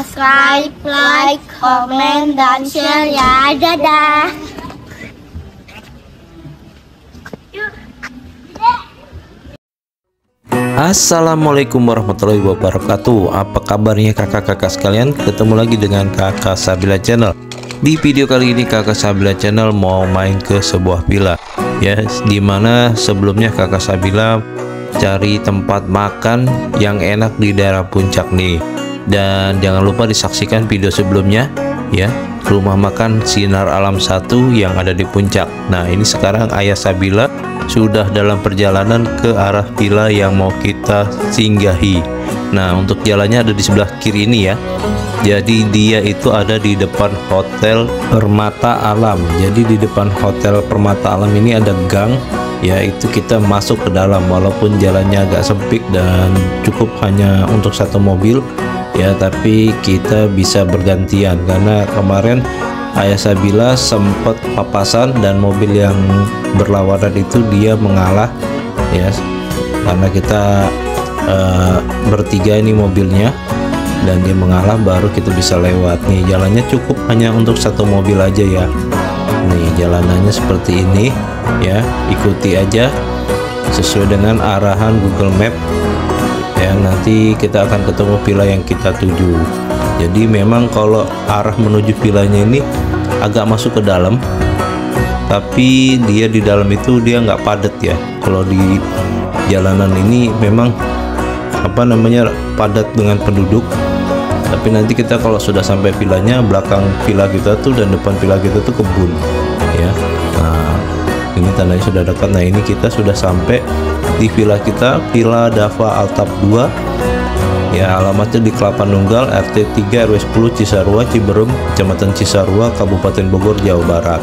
subscribe, like, komen, dan share ya. Dadah. Assalamualaikum warahmatullahi wabarakatuh. Apa kabarnya kakak-kakak sekalian? Ketemu lagi dengan kakak Sabila Channel. Di video kali ini kakak Sabila Channel mau main ke sebuah villa ya, dimana sebelumnya kakak Sabila cari tempat makan yang enak di daerah puncak nih. Dan jangan lupa disaksikan video sebelumnya ya, rumah makan Sinar Alam 1 yang ada di puncak. Nah ini sekarang ayah Sabila sudah dalam perjalanan ke arah villa yang mau kita singgahi. Nah untuk jalannya ada di sebelah kiri ini ya. Jadi dia itu ada di depan Hotel Permata Alam. Jadi di depan Hotel Permata Alam ini ada gang, yaitu kita masuk ke dalam. Walaupun jalannya agak sempit dan cukup hanya untuk satu mobil ya, tapi kita bisa bergantian karena kemarin ayah Sabila sempat papasan dan mobil yang berlawanan itu dia mengalah ya, karena kita bertiga ini mobilnya dan dia mengalah, baru kita bisa lewat. Nih jalannya cukup hanya untuk satu mobil aja ya. Nih jalanannya seperti ini ya, ikuti aja sesuai dengan arahan Google Map ya. Nanti kita akan ketemu villa yang kita tuju. Jadi memang kalau arah menuju villanya ini agak masuk ke dalam, tapi dia di dalam itu dia nggak padat ya. Kalau di jalanan ini memang apa namanya padat dengan penduduk, tapi nanti kita kalau sudah sampai villanya, belakang villa kita tuh dan depan villa kita tuh kebun ya. Nah ini tandanya sudah dekat. Nah ini kita sudah sampai di villa kita, Villa Dava Altap 2 ya, alamatnya di Kelapa Nunggal, RT 3 RW 10 Cisarua Ciberem, Kecamatan Cisarua, Kabupaten Bogor, Jawa Barat.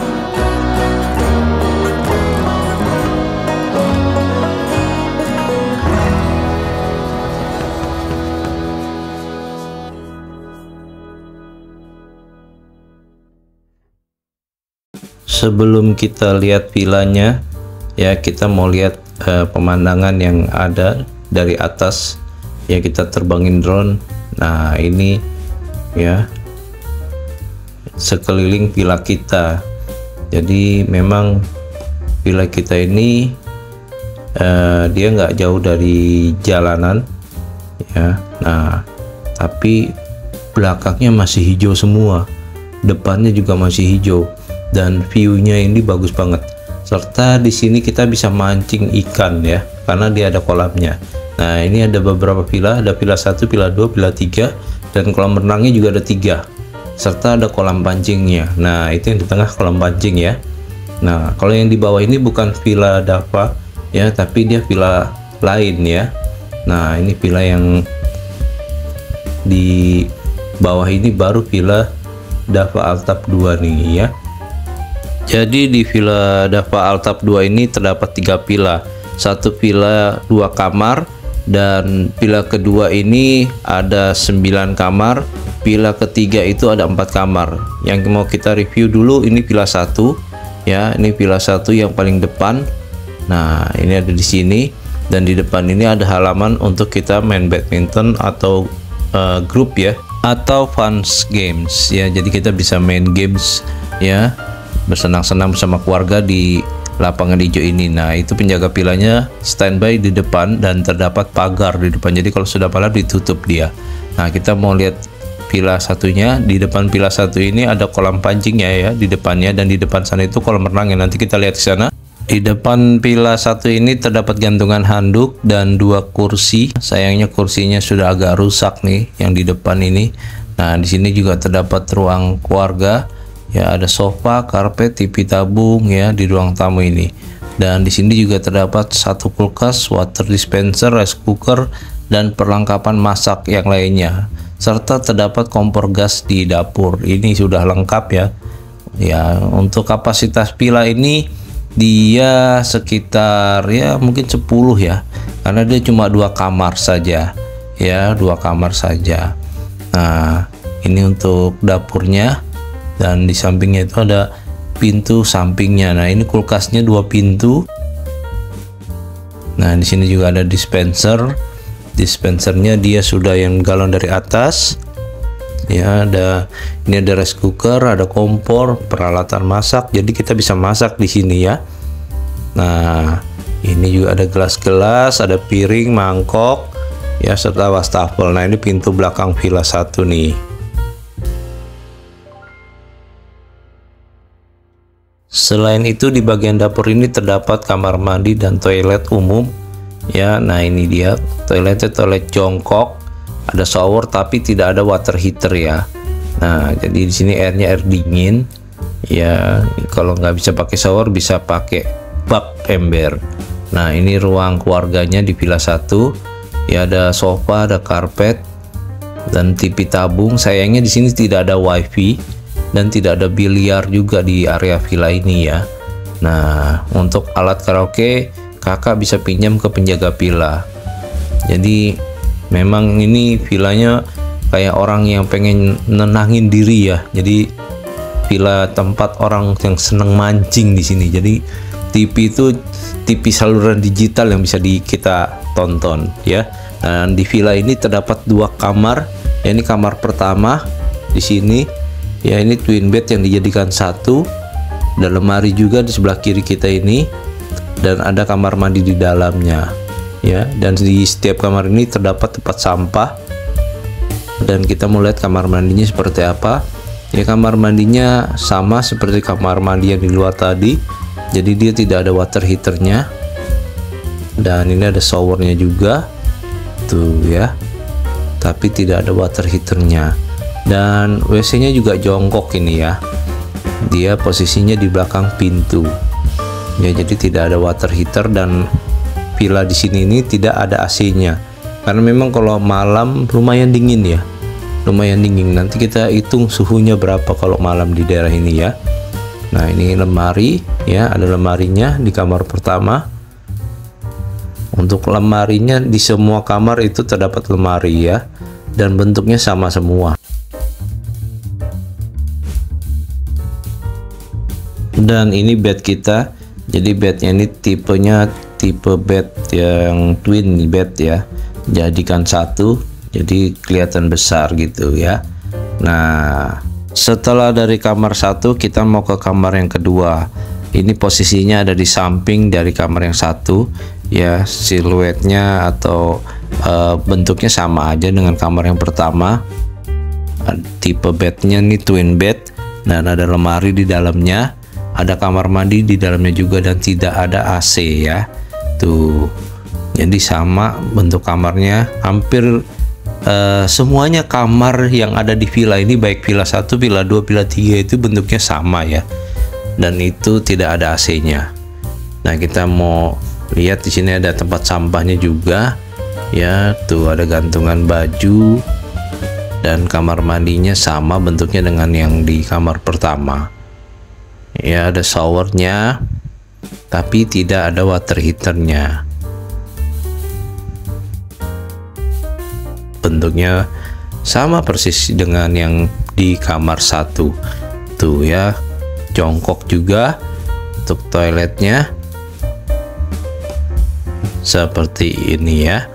Sebelum kita lihat villanya ya, kita mau lihat pemandangan yang ada dari atas ya, kita terbangin drone. Nah ini ya sekeliling villa kita. Jadi memang villa kita ini dia nggak jauh dari jalanan ya. Nah tapi belakangnya masih hijau semua, depannya juga masih hijau, dan view-nya ini bagus banget. Serta di sini kita bisa mancing ikan ya, karena dia ada kolamnya. Nah ini ada beberapa villa, ada villa 1, villa 2, villa 3, dan kolam renangnya juga ada 3, serta ada kolam pancingnya. Nah itu yang di tengah kolam pancing ya. Nah kalau yang di bawah ini bukan Villa Dava ya, tapi dia villa lain ya. Nah ini villa yang di bawah ini baru Villa Dava Altap 2 nih ya. Jadi di Villa Dava Altap 2 ini terdapat 3 villa. Satu villa 2 kamar, dan villa kedua ini ada 9 kamar. Villa ketiga itu ada 4 kamar. Yang mau kita review dulu ini villa 1 ya. Ini villa 1 yang paling depan. Nah ini ada di sini, dan di depan ini ada halaman untuk kita main badminton atau grup ya, atau fun games ya. Jadi kita bisa main games ya, bersenang-senang bersama keluarga di lapangan hijau ini. Nah itu penjaga villanya standby di depan dan terdapat pagar di depan, jadi kalau sudah malam ditutup dia. Nah kita mau lihat villa satunya. Di depan villa 1 ini ada kolam pancingnya ya di depannya, dan di depan sana itu kolam renangnya. Nanti kita lihat di sana. Di depan villa 1 ini terdapat gantungan handuk dan 2 kursi. Sayangnya kursinya sudah agak rusak nih yang di depan ini. Nah di sini juga terdapat ruang keluarga ya, ada sofa, karpet, TV tabung ya di ruang tamu ini. Dan di sini juga terdapat 1 kulkas, water dispenser, rice cooker, dan perlengkapan masak yang lainnya. Serta terdapat kompor gas di dapur. Ini sudah lengkap ya. Ya untuk kapasitas villa ini dia sekitar ya mungkin 10 ya, karena dia cuma 2 kamar saja ya, 2 kamar saja. Nah ini untuk dapurnya, dan di sampingnya itu ada pintu sampingnya. Nah ini kulkasnya 2 pintu. Nah di sini juga ada dispenser. Dispensernya dia sudah yang galon dari atas. ya. Ini ada rice cooker, ada kompor, peralatan masak, jadi kita bisa masak di sini ya. Nah, ini juga ada gelas-gelas, ada piring, mangkok ya, serta wastafel. Nah, ini pintu belakang villa 1 nih. Selain itu, di bagian dapur ini terdapat kamar mandi dan toilet umum ya. Nah, ini dia toiletnya, toilet jongkok, ada shower tapi tidak ada water heater ya. Nah, jadi di sini airnya air dingin ya. Kalau nggak bisa pakai shower, bisa pakai bak ember. Nah, ini ruang keluarganya di villa 1 ya, ada sofa, ada karpet dan TV tabung. Sayangnya di sini tidak ada wifi dan tidak ada biliar juga di area villa ini ya. Nah, untuk alat karaoke kakak bisa pinjam ke penjaga villa. Jadi memang ini villanya kayak orang yang pengen nenangin diri ya. Jadi villa tempat orang yang seneng mancing di sini. Jadi TV itu TV saluran digital yang bisa kita tonton ya. Dan di villa ini terdapat 2 kamar. Ya, ini kamar pertama di sini. Ya, ini twin bed yang dijadikan 1. Ada lemari juga di sebelah kiri kita ini, dan ada kamar mandi di dalamnya ya. Dan di setiap kamar ini terdapat tempat sampah, dan kita mau lihat kamar mandinya seperti apa ya. Kamar mandinya sama seperti kamar mandi yang di luar tadi, jadi dia tidak ada water heaternya. Dan ini ada showernya juga tuh ya, tapi tidak ada water heaternya. Dan WC-nya juga jongkok ini ya. Dia posisinya di belakang pintu. Ya, jadi tidak ada water heater, dan villa di sini ini tidak ada AC-nya. Karena memang kalau malam lumayan dingin ya. Lumayan dingin. Nanti kita hitung suhunya berapa kalau malam di daerah ini ya. Nah, ini lemari ya, ada lemarinya di kamar pertama. Untuk lemarinya di semua kamar itu terdapat lemari ya, dan bentuknya sama semua. Dan ini bed kita, jadi bednya ini tipenya tipe bed yang twin bed ya, jadikan 1, jadi kelihatan besar gitu ya. Nah, setelah dari kamar 1 kita mau ke kamar yang kedua. Ini posisinya ada di samping dari kamar yang 1 ya. Siluetnya atau bentuknya sama aja dengan kamar yang pertama. Tipe bednya nih twin bed, dan ada lemari di dalamnya. Ada kamar mandi di dalamnya juga, dan tidak ada AC ya. Tuh. Jadi sama bentuk kamarnya, hampir semuanya kamar yang ada di villa ini, baik villa 1, villa 2, villa 3 itu bentuknya sama ya. Dan itu tidak ada AC-nya. Nah, kita mau lihat di sini ada tempat sampahnya juga. Ya, tuh ada gantungan baju, dan kamar mandinya sama bentuknya dengan yang di kamar pertama. Ya, ada showernya tapi tidak ada water heaternya. Bentuknya sama persis dengan yang di kamar 1 tuh ya. Jongkok juga. Untuk toiletnya seperti ini ya.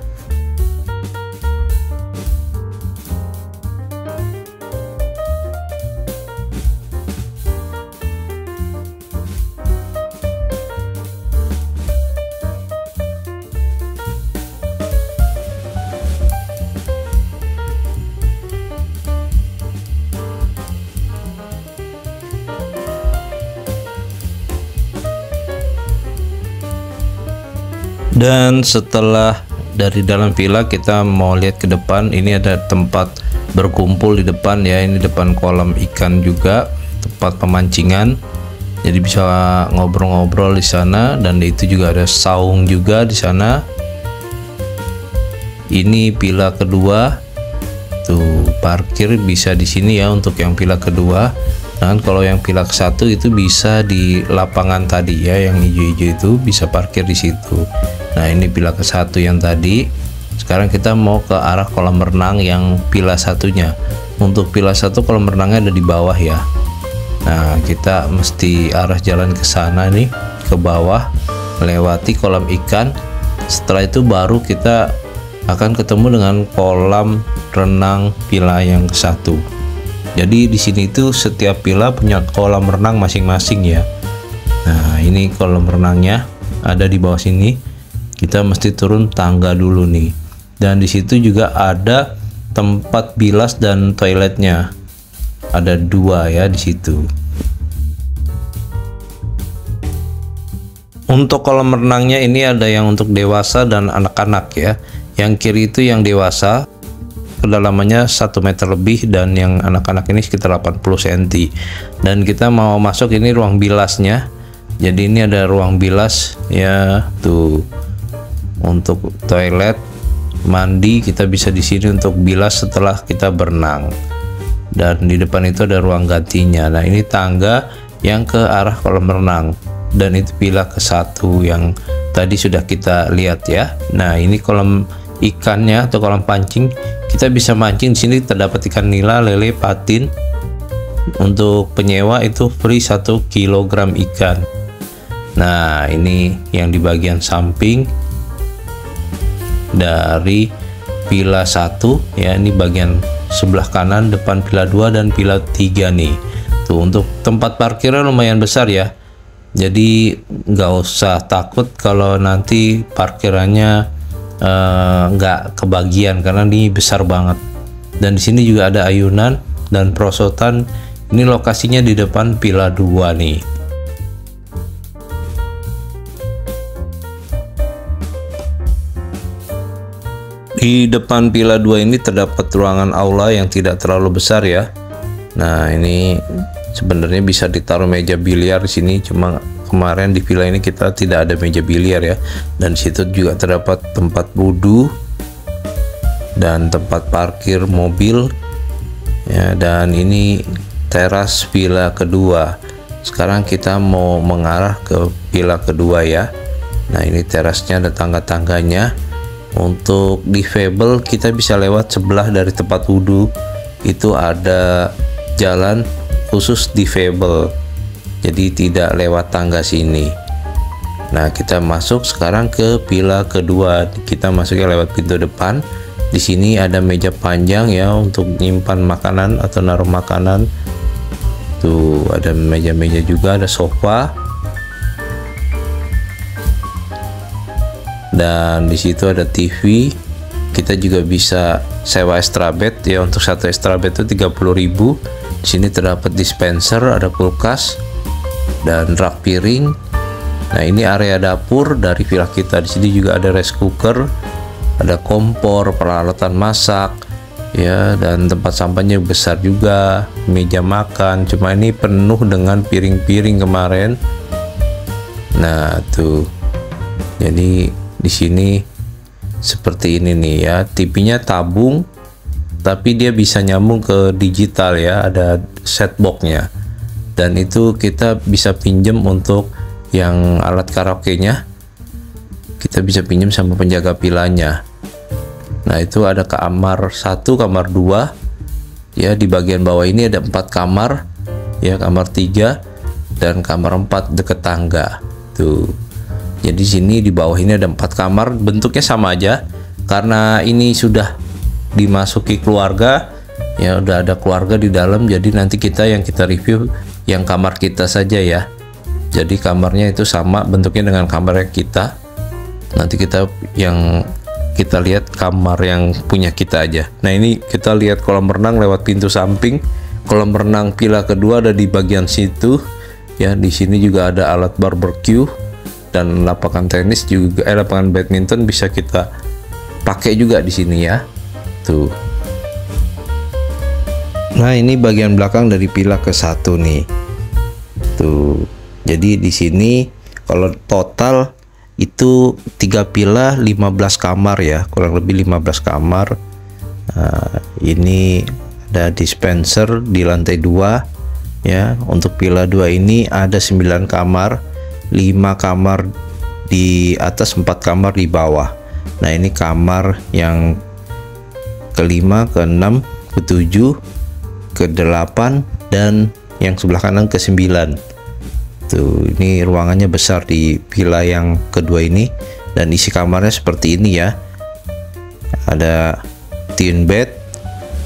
Dan setelah dari dalam villa kita mau lihat ke depan. Ini ada tempat berkumpul di depan ya. Ini depan kolam ikan juga, tempat pemancingan. Jadi bisa ngobrol-ngobrol di sana, dan itu juga ada saung juga di sana. Ini villa kedua. Tuh, parkir bisa di sini ya untuk yang villa kedua. Dan kalau yang villa ke-1 itu bisa di lapangan tadi ya, yang hijau-hijau itu bisa parkir di situ. Nah, ini villa ke-1 yang tadi. Sekarang kita mau ke arah kolam renang yang villa 1-nya. Untuk villa 1 kolam renangnya ada di bawah ya. Nah, kita mesti arah jalan ke sana nih, ke bawah, melewati kolam ikan. Setelah itu baru kita akan ketemu dengan kolam renang villa yang ke-1. Jadi di sini itu setiap villa punya kolam renang masing-masing ya. Nah, ini kolam renangnya ada di bawah sini. Kita mesti turun tangga dulu nih. Dan di situ juga ada tempat bilas dan toiletnya. Ada 2 ya di situ. Untuk kolam renangnya ini ada yang untuk dewasa dan anak-anak ya. Yang kiri itu yang dewasa, kedalamannya 1 meter lebih, dan yang anak-anak ini sekitar 80 cm. Dan kita mau masuk ini ruang bilasnya. Jadi ini ada ruang bilas ya, tuh. Untuk toilet, mandi kita bisa di sini untuk bilas setelah kita berenang. Dan di depan itu ada ruang gantinya. Nah, ini tangga yang ke arah kolam renang. Dan itu villa ke-1 yang tadi sudah kita lihat ya. Nah, ini kolam ikannya atau kolam pancing. Kita bisa mancing di sini, terdapat ikan nila, lele, patin. Untuk penyewa itu free 1 kg ikan. Nah, ini yang di bagian samping dari villa 1 ya. Ini bagian sebelah kanan, depan villa 2 dan villa 3 nih. Tuh, untuk tempat parkirnya lumayan besar ya. Jadi nggak usah takut kalau nanti parkirannya nggak kebagian, karena ini besar banget. Dan di sini juga ada ayunan dan perosotan. Ini lokasinya di depan villa 2 nih. Di depan villa 2 ini terdapat ruangan aula yang tidak terlalu besar ya. Nah, ini sebenarnya bisa ditaruh meja biliar di sini, cuma kemarin di villa ini kita tidak ada meja biliar ya. Dan situ juga terdapat tempat wudhu dan tempat parkir mobil ya. Dan ini teras villa kedua. Sekarang kita mau mengarah ke villa kedua ya. Nah, ini terasnya ada tangga-tangganya. Untuk difabel kita bisa lewat sebelah dari tempat wudhu. Itu ada jalan khusus difabel, jadi tidak lewat tangga sini. Nah, kita masuk sekarang ke villa kedua. Kita masuknya lewat pintu depan. Di sini ada meja panjang ya untuk nyimpan makanan atau naruh makanan. Tuh, ada meja-meja juga, ada sofa. Dan di situ ada TV. Kita juga bisa sewa extra bed ya. Untuk satu extra bed itu 30.000. Di sini terdapat dispenser, ada kulkas dan rak piring. Nah, ini area dapur dari villa kita. Di sini juga ada rice cooker, ada kompor, peralatan masak ya, dan tempat sampahnya besar juga, meja makan. Cuma ini penuh dengan piring-piring kemarin. Nah, tuh. Jadi di sini seperti ini nih ya. TV-nya tabung, tapi dia bisa nyambung ke digital ya, ada set box-nya. Dan itu kita bisa pinjem untuk yang alat karaoke-nya. Kita bisa pinjem sama penjaga villanya. Nah, itu ada kamar 1, kamar 2 ya. Di bagian bawah ini ada 4 kamar ya, kamar 3 dan kamar 4 deket tangga tuh. Jadi sini di bawah ini ada 4 kamar, bentuknya sama aja karena ini sudah dimasuki keluarga ya, udah ada keluarga di dalam. Jadi nanti yang kita review yang kamar kita saja ya. Jadi kamarnya itu sama bentuknya dengan kamar kita. Nanti yang kita lihat kamar yang punya kita aja. Nah, ini kita lihat kolam renang lewat pintu samping. Kolam renang villa kedua ada di bagian situ ya. Di sini juga ada alat barbecue. Dan lapangan tenis juga, lapangan badminton bisa kita pakai juga di sini ya. Tuh. Nah, ini bagian belakang dari villa ke-1 nih. Tuh. Jadi di sini kalau total itu 3 villa 15 kamar ya, kurang lebih 15 kamar. Nah, ini ada dispenser di lantai 2 ya. Untuk villa 2 ini ada 9 kamar. 5 kamar di atas, 4 kamar di bawah. Nah, ini kamar yang ke-5, ke-6, ke-7, ke-8 dan yang sebelah kanan ke-9. Tuh, ini ruangannya besar di villa yang kedua ini. Dan isi kamarnya seperti ini ya. Ada twin bed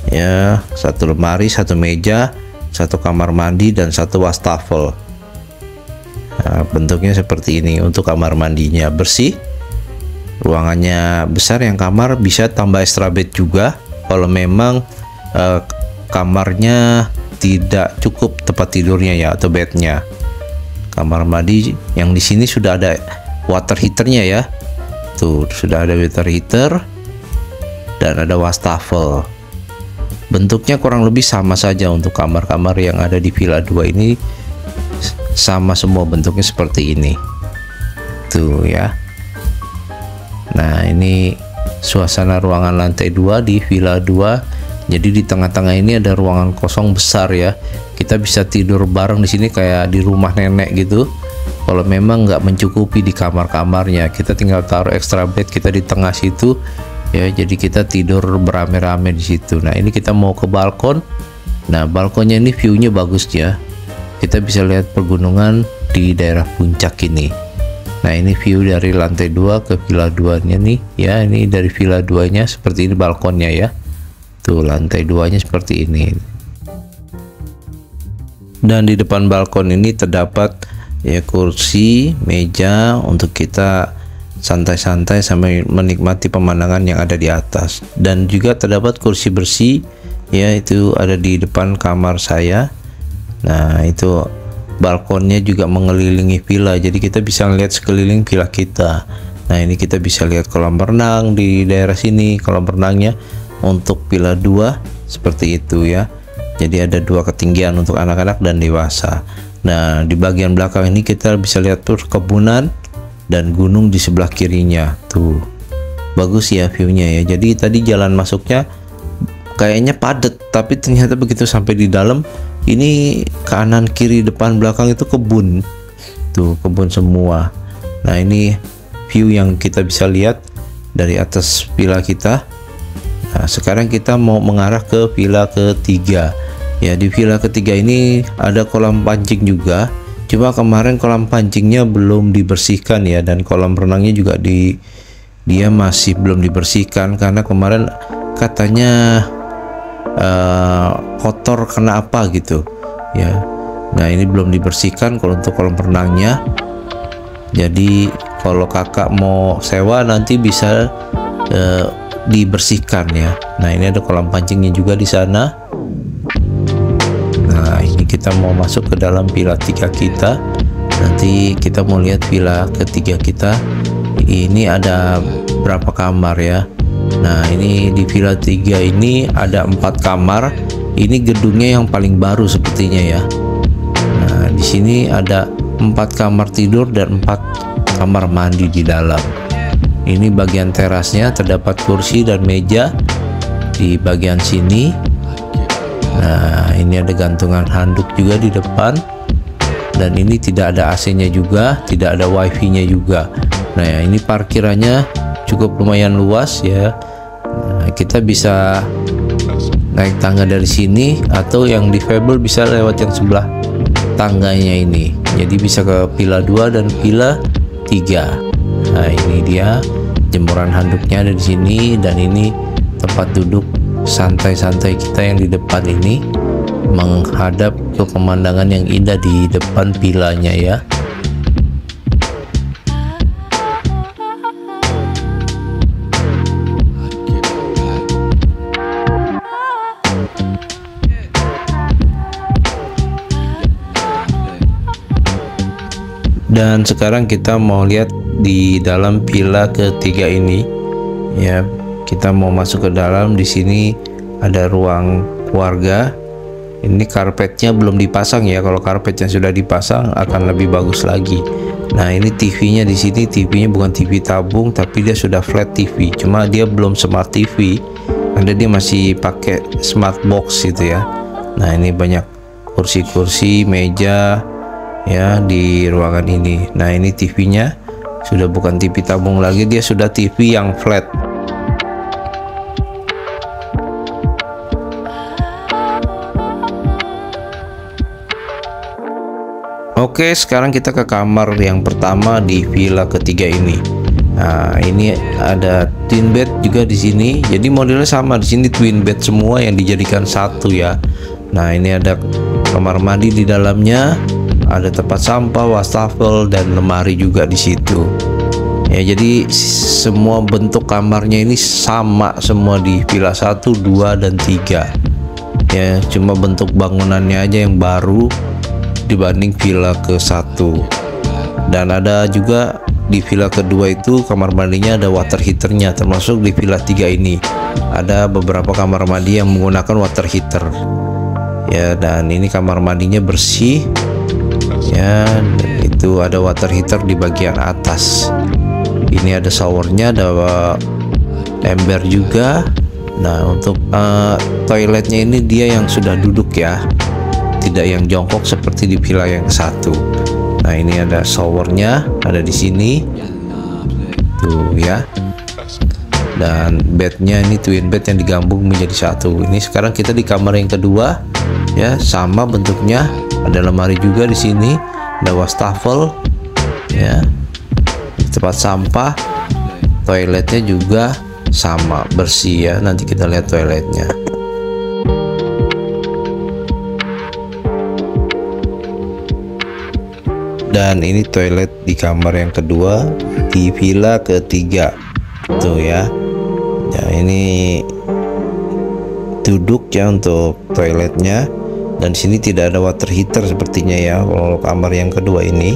ya, satu lemari, satu meja, satu kamar mandi, dan satu wastafel. Nah, bentuknya seperti ini. Untuk kamar mandinya bersih, ruangannya besar. Yang kamar bisa tambah extra bed juga kalau memang kamarnya tidak cukup tempat tidurnya ya, atau bednya. Kamar mandi yang di sini sudah ada water heaternya ya, tuh sudah ada water heater dan ada wastafel. Bentuknya kurang lebih sama saja untuk kamar-kamar yang ada di Villa 2 ini, sama semua bentuknya seperti ini tuh ya. Nah, ini suasana ruangan lantai 2 di Villa 2. Jadi di tengah-tengah ini ada ruangan kosong besar ya. Kita bisa tidur bareng di sini kayak di rumah nenek gitu. Kalau memang nggak mencukupi di kamar-kamarnya, kita tinggal taruh extra bed kita di tengah situ ya. Jadi kita tidur berame-rame di situ. Nah, ini kita mau ke balkon. Nah, balkonnya ini view-nya bagus ya. Kita bisa lihat pegunungan di daerah puncak ini. Nah, ini view dari lantai 2 ke Villa 2 nya nih ya. Ini dari Villa 2 nya seperti ini balkonnya ya. Tuh, lantai 2 nya seperti ini. Dan di depan balkon ini terdapat ya kursi, meja untuk kita santai-santai sambil menikmati pemandangan yang ada di atas. Dan juga terdapat kursi bersih ya, itu ada di depan kamar saya. Nah, itu balkonnya juga mengelilingi villa, jadi kita bisa lihat sekeliling villa kita. Nah, ini kita bisa lihat kolam renang di daerah sini, kolam renangnya untuk Villa 2 seperti itu ya. Jadi ada 2 ketinggian untuk anak-anak dan dewasa. Nah, di bagian belakang ini kita bisa lihat perkebunan dan gunung di sebelah kirinya. Tuh, bagus ya view-nya ya. Jadi tadi jalan masuknya kayaknya padat, tapi ternyata begitu sampai di dalam ini kanan kiri depan belakang itu kebun. Tuh, kebun semua. Nah, ini view yang kita bisa lihat dari atas villa kita. Nah, sekarang kita mau mengarah ke villa ketiga ya. Di villa ketiga ini ada kolam pancing juga, cuma kemarin kolam pancingnya belum dibersihkan ya, dan kolam renangnya juga dia masih belum dibersihkan karena kemarin katanya kotor kena apa gitu ya. Nah, ini belum dibersihkan kalau untuk kolam renangnya. Jadi kalau kakak mau sewa nanti bisa dibersihkan ya. Nah, ini ada kolam pancingnya juga di sana. Nah, ini kita mau masuk ke dalam villa 3 kita. Nanti kita mau lihat villa ketiga kita ini ada berapa kamar ya. Nah, ini di villa 3 ini ada 4 kamar. Ini gedungnya yang paling baru sepertinya ya. Nah, di sini ada 4 kamar tidur dan 4 kamar mandi di dalam. Ini bagian terasnya, terdapat kursi dan meja di bagian sini. Nah, ini ada gantungan handuk juga di depan. Dan ini tidak ada AC-nya juga, tidak ada wifi-nya juga. Nah, ini parkirannya cukup lumayan luas ya. Nah, kita bisa naik tangga dari sini, atau yang difabel bisa lewat yang sebelah tangganya ini. Jadi bisa ke Villa 2 dan Villa 3. Nah, ini dia jemuran handuknya ada di sini, dan ini tempat duduk santai-santai kita yang di depan ini menghadap ke pemandangan yang indah di depan villanya ya. Dan sekarang kita mau lihat di dalam villa ketiga ini ya. Kita mau masuk ke dalam. Di sini ada ruang keluarga. Ini karpetnya belum dipasang ya. Kalau karpetnya sudah dipasang akan lebih bagus lagi. Nah, ini TV-nya di sini. TV-nya bukan TV tabung, tapi dia sudah flat TV. Cuma dia belum smart TV, karena dia masih pakai smart box gitu ya. Nah, ini banyak kursi-kursi, meja ya di ruangan ini. Nah, ini TV-nya sudah bukan TV tabung lagi, dia sudah TV yang flat. Oke, sekarang kita ke kamar yang pertama di villa ketiga ini. Nah, ini ada twin bed juga di sini. Jadi modelnya sama, di sini twin bed semua yang dijadikan satu ya. Nah, ini ada kamar mandi di dalamnya, ada tempat sampah, wastafel, dan lemari juga di situ. Ya, jadi semua bentuk kamarnya ini sama semua di villa 1, 2, dan 3. Ya, cuma bentuk bangunannya aja yang baru dibanding villa ke-1. Dan ada juga di villa kedua itu kamar mandinya ada water heaternya, termasuk di villa 3 ini ada beberapa kamar mandi yang menggunakan water heater ya. Dan ini kamar mandinya bersih ya, dan itu ada water heater di bagian atas. Ini ada showernya, ada ember juga. Nah, untuk toiletnya ini dia yang sudah duduk ya, tidak yang jongkok seperti di villa yang ke-1. Nah, ini ada showernya, ada di sini tuh ya. Dan bednya ini twin bed yang digabung menjadi satu. Ini sekarang kita di kamar yang kedua ya, sama bentuknya, ada lemari juga di sini, ada wastafel ya, tempat sampah, toiletnya juga sama bersih ya. Nanti kita lihat toiletnya. Dan ini toilet di kamar yang kedua di villa ketiga tuh ya. Ya, ini duduk ya untuk toiletnya, dan di sini tidak ada water heater sepertinya ya kalau kamar yang kedua ini.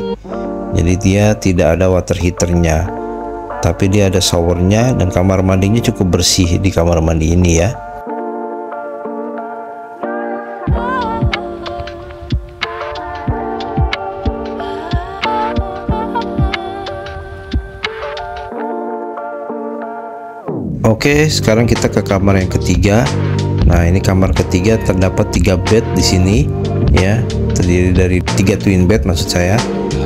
Jadi dia tidak ada water heaternya, tapi dia ada showernya, dan kamar mandinya cukup bersih di kamar mandi ini ya. Oke, sekarang kita ke kamar yang ketiga. Nah, ini kamar ketiga terdapat 3 bed di sini ya, terdiri dari 3 twin bed maksud saya.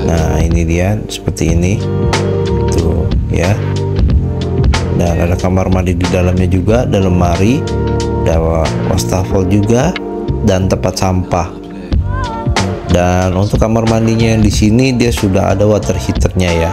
Nah, ini dia seperti ini tuh ya. Dan ada kamar mandi di dalamnya juga, ada lemari, ada wastafel juga, dan tempat sampah. Dan untuk kamar mandinya yang di sini dia sudah ada water heaternya ya.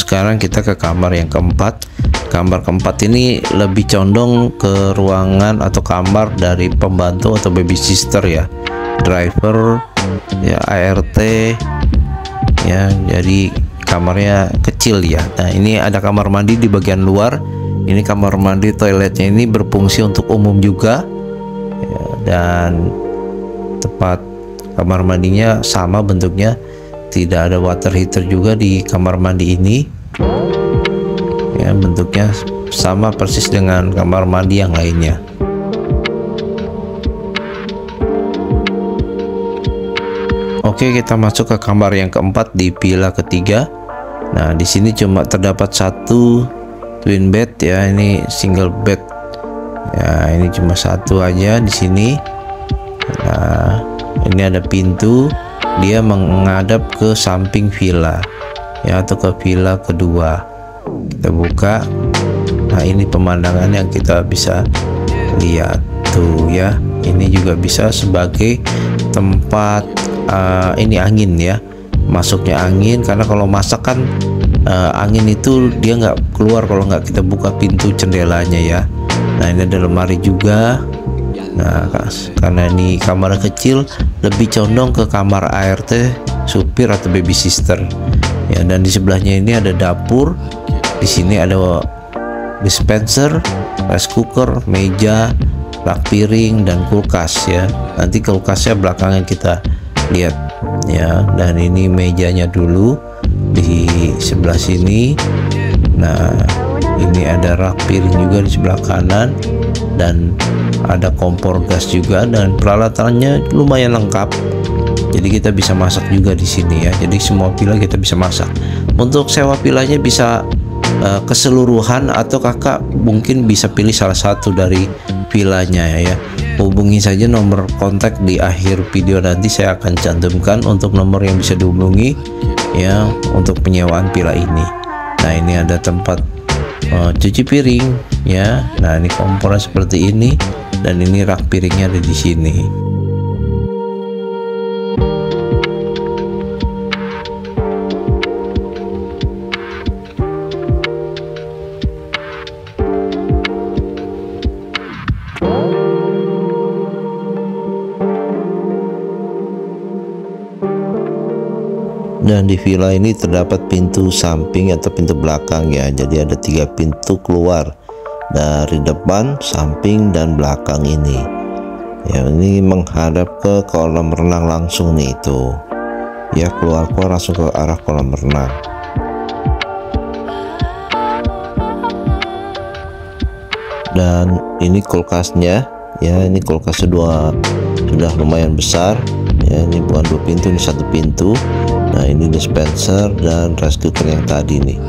Sekarang kita ke kamar yang keempat. Kamar keempat ini lebih condong ke ruangan atau kamar dari pembantu atau baby sister ya, driver ya, ART ya. Jadi kamarnya kecil ya. Nah, ini ada kamar mandi di bagian luar. Ini kamar mandi, toiletnya ini berfungsi untuk umum juga ya, dan tempat kamar mandinya sama bentuknya, tidak ada water heater juga di kamar mandi ini ya, bentuknya sama persis dengan kamar mandi yang lainnya. Oke, kita masuk ke kamar yang keempat di villa ketiga. Nah, di sini cuma terdapat 1 twin bed ya, ini single bed ya, ini cuma 1 aja di sini. Nah, ini ada pintu, dia menghadap ke samping villa ya, atau ke villa kedua. Kita buka. Nah, ini pemandangan yang kita bisa lihat tuh ya. Ini juga bisa sebagai tempat ini angin ya, masuknya angin, karena kalau masak kan angin itu dia nggak keluar kalau nggak kita buka pintu jendelanya ya. Nah, ini ada lemari juga. Nah, karena ini kamar kecil, lebih condong ke kamar ART, supir atau baby sister ya. Dan di sebelahnya ini ada dapur. Di sini ada dispenser, rice cooker, meja, rak piring, dan kulkas ya. Nanti kulkasnya belakangan kita lihat ya. Dan ini mejanya dulu di sebelah sini. Nah, ini ada rak piring juga di sebelah kanan, dan ada kompor gas juga, dan peralatannya lumayan lengkap. Jadi kita bisa masak juga di sini ya. Jadi semua villa kita bisa masak. Untuk sewa villanya bisa keseluruhan atau kakak mungkin bisa pilih salah satu dari villanya ya. Hubungi saja nomor kontak di akhir video, nanti saya akan cantumkan untuk nomor yang bisa dihubungi ya untuk penyewaan villa ini. Nah ini ada tempat cuci piring ya. Nah ini kompornya seperti ini, dan ini rak piringnya ada di sini. Dan di villa ini terdapat pintu samping atau pintu belakang ya. Jadi ada 3 pintu keluar dari depan, samping, dan belakang ini. Ya ini menghadap ke kolam renang langsung nih itu. Ya keluar langsung ke arah kolam renang. Dan ini kulkasnya ya. Ini kulkas sudah lumayan besar. Ya ini bukan 2 pintu, ini 1 pintu. Nah ini dispenser dan rice cooker yang tadi nih.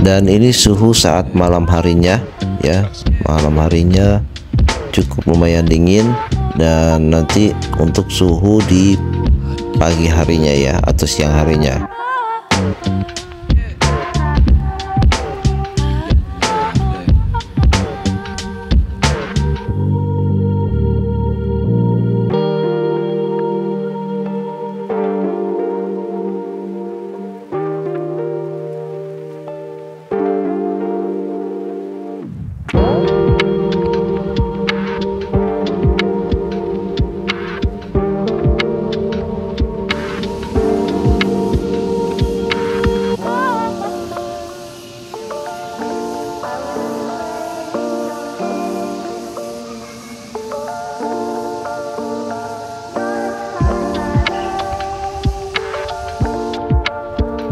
Dan ini suhu saat malam harinya ya. Malam harinya cukup lumayan dingin, dan nanti untuk suhu di pagi harinya ya atau siang harinya.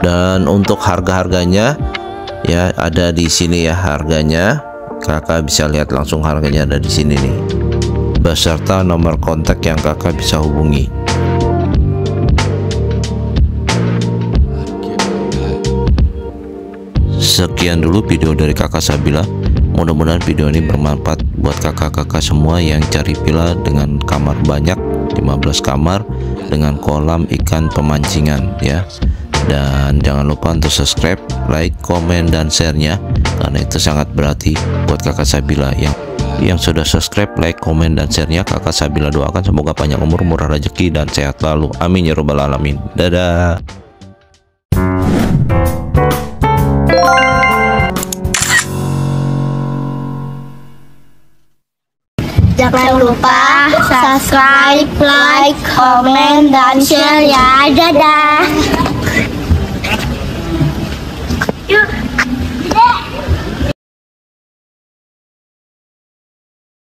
Dan untuk harga-harganya ya ada di sini ya harganya. Kakak bisa lihat langsung harganya ada di sini nih, beserta nomor kontak yang kakak bisa hubungi. Sekian dulu video dari kakak Sabila. Mudah-mudahan video ini bermanfaat buat kakak-kakak semua yang cari villa dengan kamar banyak, 15 kamar dengan kolam ikan pemancingan ya. Dan jangan lupa untuk subscribe, like, komen, dan share-nya, karena itu sangat berarti buat kakak Sabila. Yang sudah subscribe, like, komen, dan share-nya, kakak Sabila doakan semoga panjang umur, murah rezeki, dan sehat selalu. Amin ya robbal alamin. Dadah. Jangan lupa subscribe, like, komen, dan share ya. Dadah.